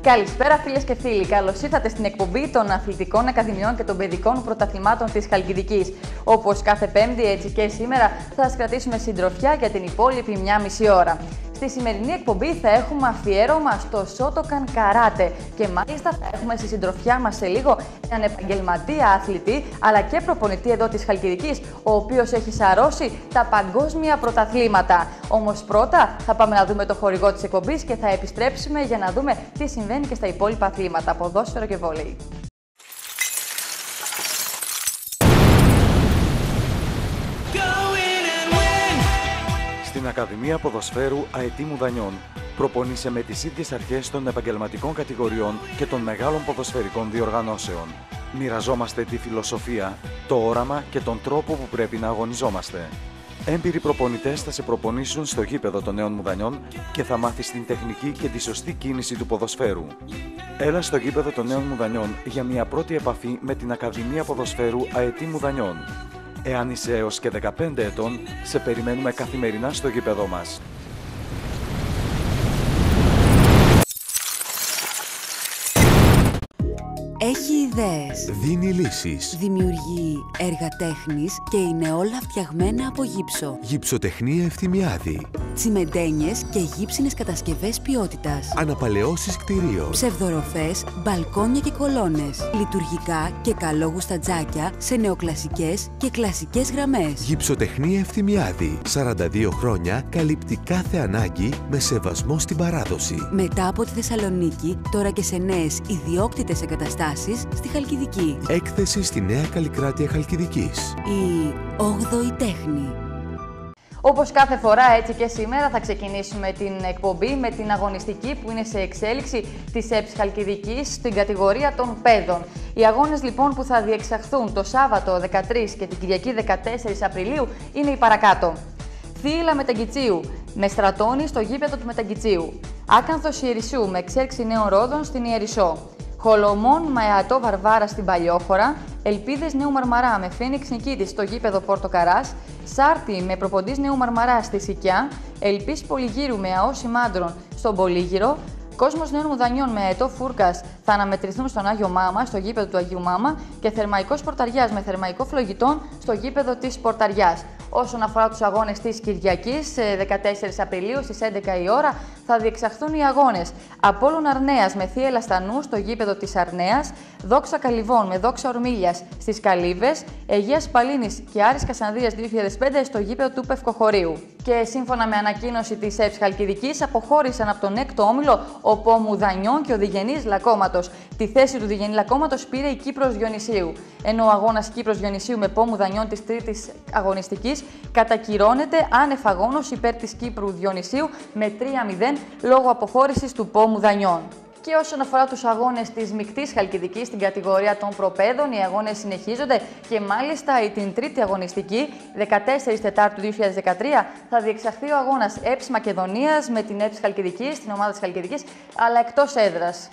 Καλησπέρα φίλες και φίλοι, καλώς ήρθατε στην εκπομπή των Αθλητικών Ακαδημιών και των Παιδικών Πρωταθλημάτων της Χαλκιδικής. Όπως κάθε Πέμπτη, έτσι και σήμερα θα σας κρατήσουμε συντροφιά για την υπόλοιπη μία μισή ώρα. Στη σημερινή εκπομπή θα έχουμε αφιέρωμα στο Σότοκαν Καράτε και μάλιστα θα έχουμε στη συντροφιά μας σε λίγο έναν επαγγελματία αθλητή αλλά και προπονητή εδώ της Χαλκιδικής, ο οποίος έχει σαρώσει τα παγκόσμια πρωταθλήματα. Όμως πρώτα θα πάμε να δούμε το χορηγό της εκπομπής και θα επιστρέψουμε για να δούμε τι συμβαίνει και στα υπόλοιπα αθλήματα, ποδόσφαιρο και βόλεϊ. Στην Ακαδημία Ποδοσφαίρου ΑΕΤ Μουδανιών προπονείσαι με τις ίδιες αρχές των επαγγελματικών κατηγοριών και των μεγάλων ποδοσφαιρικών διοργανώσεων. Μοιραζόμαστε τη φιλοσοφία, το όραμα και τον τρόπο που πρέπει να αγωνιζόμαστε. Έμπειροι προπονητές θα σε προπονήσουν στο γήπεδο των Νέων Μουδανιών και θα μάθεις την τεχνική και τη σωστή κίνηση του ποδοσφαίρου. Έλα στο γήπεδο των Νέων Μουδανιών για μια πρώτη επαφή με την Ακαδημία Ποδοσφαίρου ΑΕΤ Μουδανιών. Εάν είσαι έως και 15 ετών, σε περιμένουμε καθημερινά στο γήπεδό μας. Έχει ιδέες, δίνει λύσεις, δημιουργεί έργα τέχνης και είναι όλα φτιαγμένα από γύψο. Γυψοτεχνία Ευθυμιάδη. Τσιμεντένιες και γύψινες κατασκευές ποιότητας. Αναπαλαιώσεις κτηρίων. Ψευδοροφές, μπαλκόνια και κολόνες. Λειτουργικά και καλόγουστα τζάκια σε νεοκλασικές και κλασικές γραμμές. Γυψοτεχνία Ευθυμιάδη. 42 χρόνια καλύπτει κάθε ανάγκη με σεβασμό στην παράδοση. Μετά από τη Θεσσαλονίκη, τώρα και σε νέες ιδιόκτητες εγκαταστάσεις στη Χαλκιδική. Έκθεση στη Νέα Καλλικράτεια Χαλκιδικής. Η 8η τέχνη. Όπως κάθε φορά, έτσι και σήμερα θα ξεκινήσουμε την εκπομπή με την αγωνιστική που είναι σε εξέλιξη της ΕΠΣ Χαλκιδικής στην κατηγορία των παιδών. Οι αγώνες λοιπόν που θα διεξαχθούν το Σάββατο 13 και την Κυριακή 14 Απριλίου είναι οι παρακάτω. Θύελλα Μεταγκητσίου με Στρατώνη στο γήπεδο του Μεταγκητσίου. Άκανθος Ιερισσού με Εξέρξη Νέων Ρόδων στην Ιερισσό. Χολομών με Ατό Βαρβάρα στην Παλιόχώρα, Ελπίδες Νέου Μαρμαρά με Φένιξ Νικήτης στο γήπεδο Πόρτο Καράς, Σάρτη με Προποντής Νέου Μαρμαρά στη Σικιά, Ελπίς Πολυγύρου με ΑΟ Μάντρων στον Πολύγυρο, Κόσμος Νέων Μουδανιών με Αετό Φούρκας θα αναμετρηθούν στον Άγιο Μάμα, στο γήπεδο του Αγίου Μάμα και Θερμαϊκός Πορταριάς με Θερμαϊκό Φλογητών στο γήπεδο της Πορταριάς. Όσον αφορά τους αγώνες της Κυριακής, 14 Απριλίου στις 11 η ώρα θα διεξαχθούν οι αγώνες Απόλλων Αρνέας με Θύελλα Στανού στο γήπεδο της Αρνέας, Δόξα Καλυβών με Δόξα Ορμίλιας στις Καλύβες, Αιγαίας Παλίνης και Άρης Κασανδρίας 2005 στο γήπεδο του Πευκοχωρίου. Και σύμφωνα με ανακοίνωση της ΕΠΣ Χαλκιδικής, αποχώρησαν από τον έκτο όμιλο ο ΠΟ Μουδανιών και ο Διγενής Λακώματος. Τη θέση του Διγενή Λακώματος πήρε η Κύπρος Διονυσίου. Ενώ ο αγώνας Κύπρος Διονυσίου με ΠΟ Μουδανιών της τρίτης αγωνιστικής κατακυρώνεται άνευ αγώνος υπέρ της Κύπρου Διονυσίου με 3-0 λόγω αποχώρησης του ΠΟ Μουδανιών. Και όσον αφορά τους αγώνες της Μικτής Χαλκιδικής στην κατηγορία των προπαίδων, οι αγώνες συνεχίζονται και μάλιστα την τρίτη αγωνιστική, 14 Τετάρτου 2013, θα διεξαχθεί ο αγώνας ΕΠΣ Μακεδονίας με την ΕΠΣ Χαλκιδικής, την ομάδα της Χαλκιδικής, αλλά εκτός έδρας.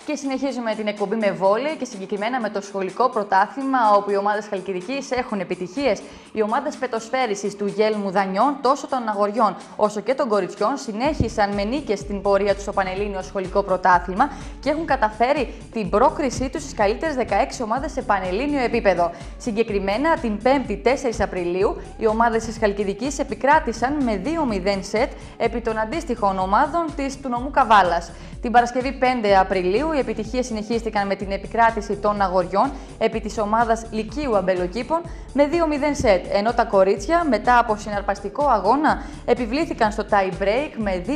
Και συνεχίζουμε την εκπομπή με βόλεϊ και συγκεκριμένα με το σχολικό πρωτάθλημα, όπου οι ομάδες Χαλκιδικής έχουν επιτυχίες. Οι ομάδες πετοσφαίρισης του ΓΕΛ Μουδανιών, τόσο των αγοριών όσο και των κοριτσιών, συνέχισαν με νίκες στην πορεία τους στο Πανελλήνιο Σχολικό Πρωτάθλημα και έχουν καταφέρει την πρόκρισή τους στις καλύτερες 16 ομάδες σε πανελλήνιο επίπεδο. Συγκεκριμένα, την 5η 4 Απριλίου, οι ομάδες της Χαλκιδικής επικράτησαν με 2-0 σετ επί των αντίστοιχων ομάδων του νομού Καβάλας. Την Παρασκευή 5 Απριλίου, οι επιτυχίες συνεχίστηκαν με την επικράτηση των αγοριών επί της ομάδας Λυκείου Αμπελοκήπων με 2-0 σετ, ενώ τα κορίτσια μετά από συναρπαστικό αγώνα επιβλήθηκαν στο tie break με 2-1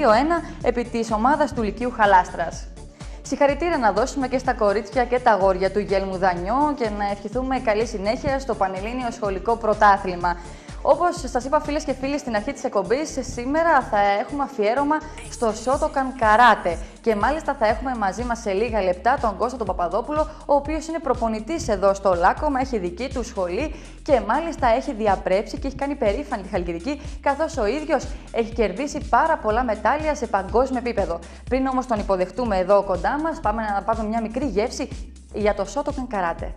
επί της ομάδας του Λυκείου Χαλάστρας. Συγχαρητήρια να δώσουμε και στα κορίτσια και τα αγόρια του ΓΕΛ Μουδανιών και να ευχηθούμε καλή συνέχεια στο Πανελλήνιο Σχολικό Πρωτάθλημα. Όπως σας είπα, φίλες και φίλοι, στην αρχή της εκπομπής, σήμερα θα έχουμε αφιέρωμα στο Σότοκαν Καράτε. Και μάλιστα θα έχουμε μαζί μας σε λίγα λεπτά τον Κώστα τον Παπαδόπουλο, ο οποίος είναι προπονητής εδώ στο Λάκωμα, έχει δική του σχολή και μάλιστα έχει διαπρέψει και έχει κάνει περήφανη τη Χαλκιδική, καθώς ο ίδιος έχει κερδίσει πάρα πολλά μετάλλια σε παγκόσμιο επίπεδο. Πριν όμως τον υποδεχτούμε εδώ κοντά μας, πάμε να πάρουμε μια μικρή γεύση για το Σότοκαν Καράτε.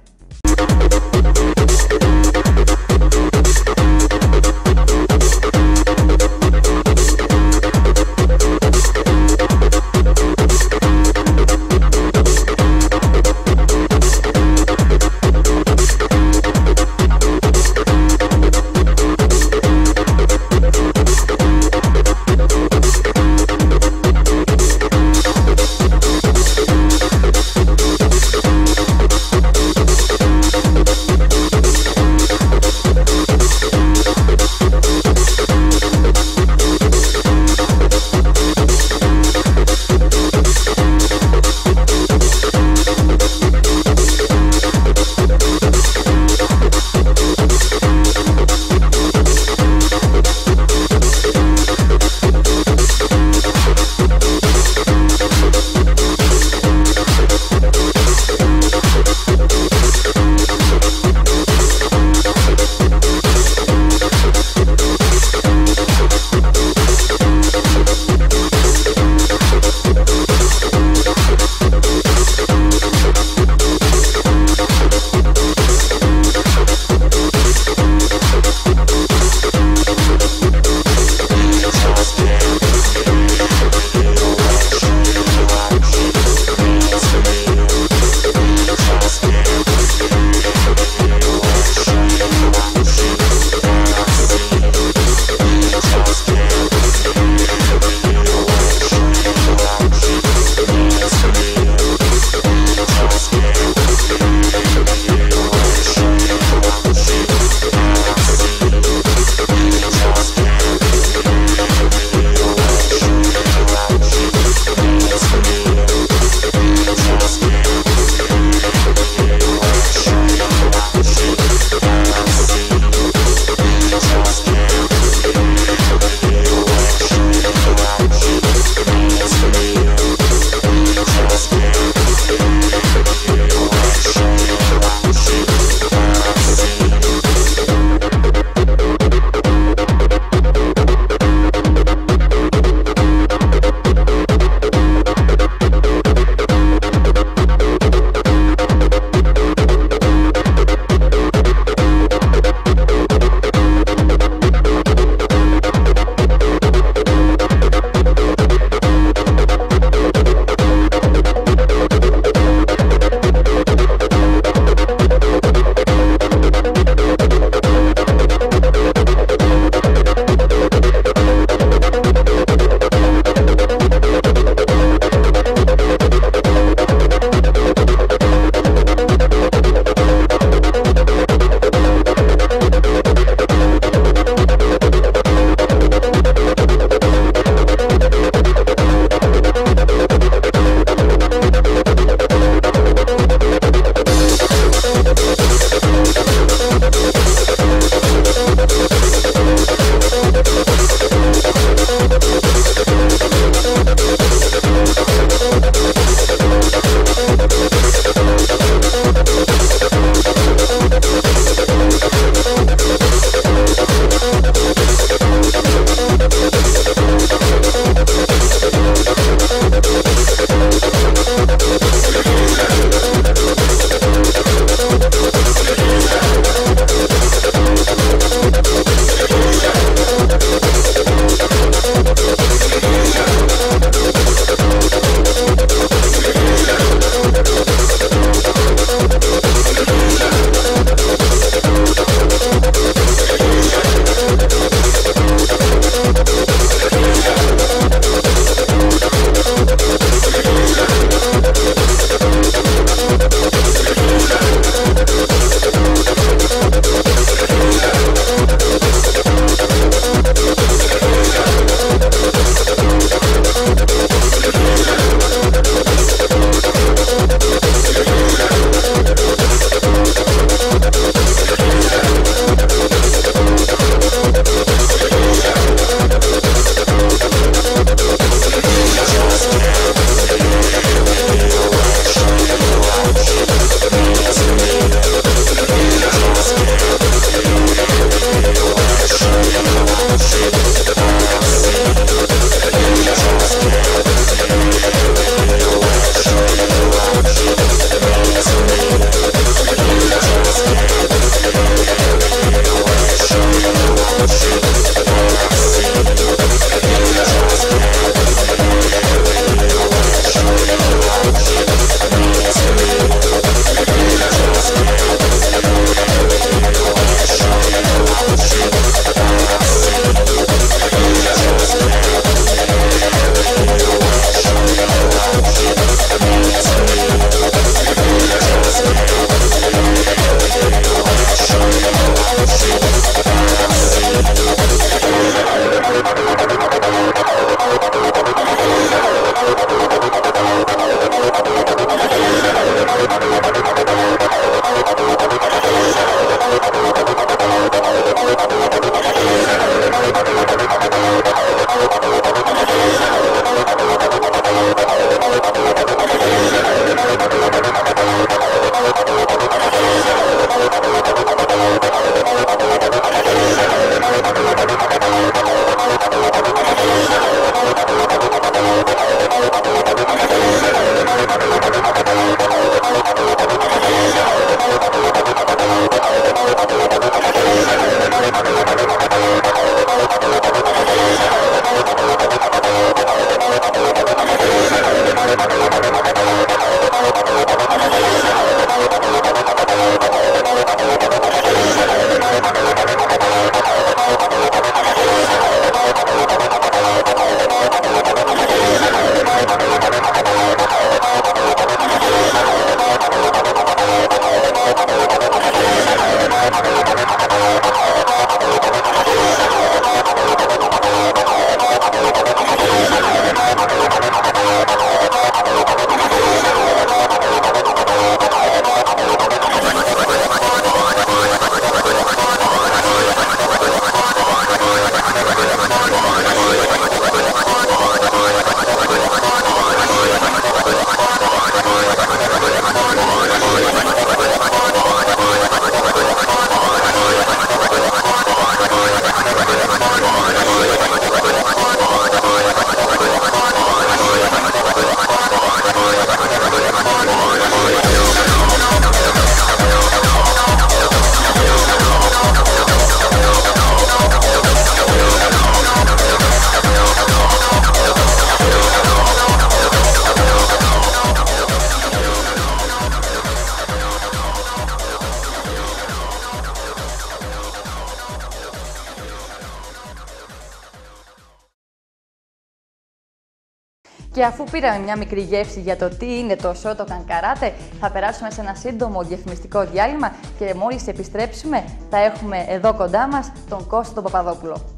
Και αφού πήραμε μια μικρή γεύση για το τι είναι το Shotokan Karate, θα περάσουμε σε ένα σύντομο διαφημιστικό διάλειμμα και μόλις επιστρέψουμε θα έχουμε εδώ κοντά μας τον Κώστα τον Παπαδόπουλο.